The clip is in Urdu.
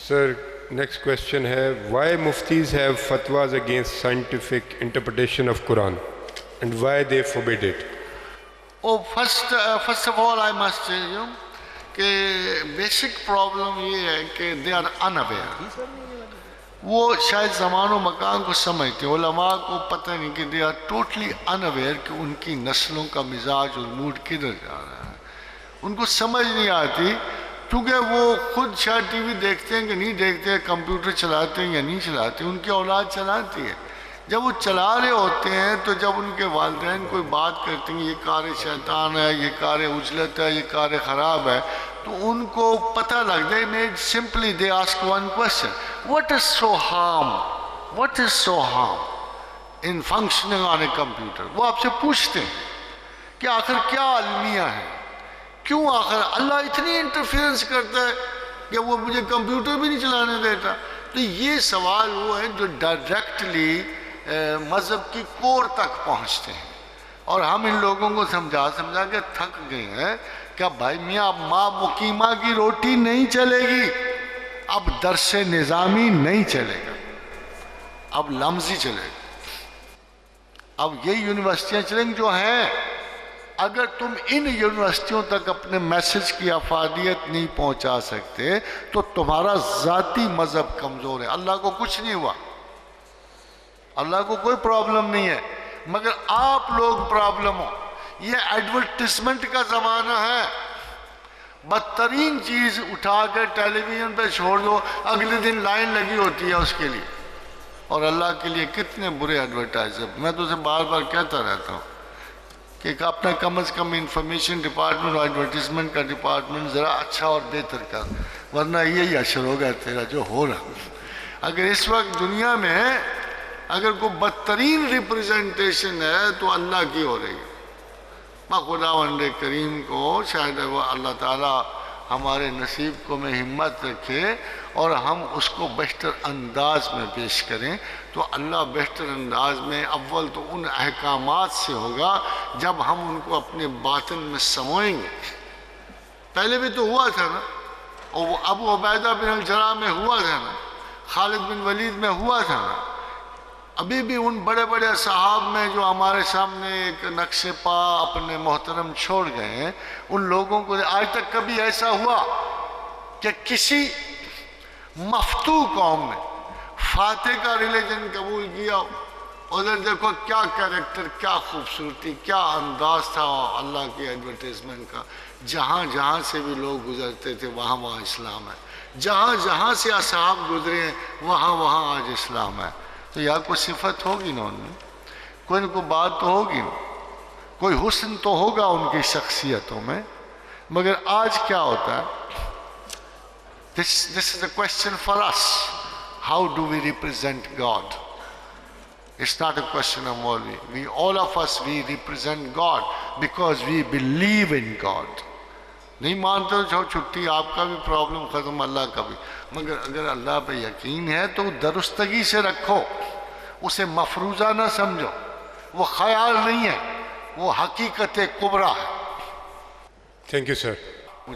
Sir, next question hai, why muftis have fatwas against scientific interpretation of Quran and why they forbid it? Oh, first of all, I must tell you کہ بیسک پرابلم یہ ہے کہ دے آر اناویئر. وہ شاید زمان و مکان کو سمجھتے ہیں، علماء کو پتہ نہیں کہ دے آر ٹوٹلی اناویئر کہ ان کی نسلوں کا مزاج اور موڈ کدھر جا رہا ہے. ان کو سمجھ نہیں آتی کیونکہ وہ خود شاید ٹی وی دیکھتے ہیں کہ نہیں دیکھتے، کمپیوٹر چلاتے ہیں یا نہیں چلاتے، ان کی اولاد چلاتی ہے. جب وہ چلا رہے ہوتے ہیں تو جب ان کے والدین کوئی بات کرتے ہیں یہ کار شیطان ہے، یہ کار عجلت ہے، یہ کار خراب ہے، تو ان کو پتہ لگتا ہے. Simply they ask one question, what is so harm in functioning on a computer. وہ آپ سے پوچھتے ہیں کہ آخر کیا المیہ ہے، کیوں آخر اللہ اتنی انٹرفیئرنس کرتا ہے کہ وہ مجھے کمپیوٹر بھی نہیں چلانے دیتا. تو یہ سوال وہ ہے جو ڈائریکٹلی مذہب کی کور تک پہنچتے ہیں، اور ہم ان لوگوں کو سمجھا کے تھک گئے ہیں کہ بھائی میاں اب ماں مقیمہ کی روٹی نہیں چلے گی، اب درس نظامی نہیں چلے گا، اب لمزی چلے گا. اب یہ یونیورسٹیاں چلیں گی جو ہیں. اگر تم ان یونیورسٹیوں تک اپنے میسج کی افادیت نہیں پہنچا سکتے تو تمہارا ذاتی مذہب کمزور ہے. اللہ کو کچھ نہیں ہوا، اللہ کو کوئی پرابلم نہیں ہے، مگر آپ لوگ پرابلم ہو. یہ ایڈورٹیزمنٹ کا زمانہ ہے. بدترین چیز اٹھا کے ٹیلی ویژن پہ چھوڑ دو، اگلے دن لائن لگی ہوتی ہے اس کے لیے. اور اللہ کے لیے کتنے برے ایڈورٹائزر. میں تو اسے بار بار کہتا رہتا ہوں کہ اپنا کم از کم انفارمیشن ڈپارٹمنٹ اور ایڈورٹیزمنٹ کا ڈپارٹمنٹ ذرا اچھا اور بہتر کر، ورنہ یہی اشر ہوگا تیرا جو ہو رہا. اگر اس وقت دنیا میں اگر کوئی بدترین ریپریزنٹیشن ہے تو اللہ کی ہو رہی ہے. خداوند کریم کو شاید وہ اللہ تعالیٰ ہمارے نصیب کو میں ہمت رکھے اور ہم اس کو بہتر انداز میں پیش کریں. تو اللہ بہتر انداز میں اول تو ان احکامات سے ہوگا جب ہم ان کو اپنے باطن میں سموئیں گے. پہلے بھی تو ہوا تھا نا، اور وہ ابو عبیدہ بن الجراح میں ہوا تھا نا، خالد بن ولید میں ہوا تھا نا. ابھی بھی ان بڑے بڑے صحاب میں جو ہمارے سامنے ایک نقش پا اپنے محترم چھوڑ گئے ہیں، ان لوگوں کو آج تک کبھی ایسا ہوا کہ کسی مفتو قوم نے فاتح کا ریلیجن قبول کیا؟ ادھر دیکھو کیا کریکٹر، کیا خوبصورتی، کیا انداز تھا اللہ کی ایڈورٹیزمنٹ کا. جہاں جہاں سے بھی لوگ گزرتے تھے وہاں وہاں اسلام ہے. جہاں جہاں سے اصحاب گزرے ہیں وہاں وہاں آج اسلام ہے. تو یا کوئی صفت ہوگی نا ان میں، کوئی نہ کوئی بات تو ہوگی، کوئی حسن تو ہوگا ان کی شخصیتوں میں. مگر آج کیا ہوتا ہے؟ This is a question for us. How do we represent God? It's not a question of Maulvi. All of us, we represent God because we believe in God. نہیں مانتے تو چھٹی، آپ کا بھی پرابلم ختم، اللہ کا بھی. مگر اگر اللہ پہ یقین ہے تو درستگی سے رکھو، اسے مفروضہ نہ سمجھو. وہ خیال نہیں ہے، وہ حقیقت کبریٰ ہے. Thank you, sir.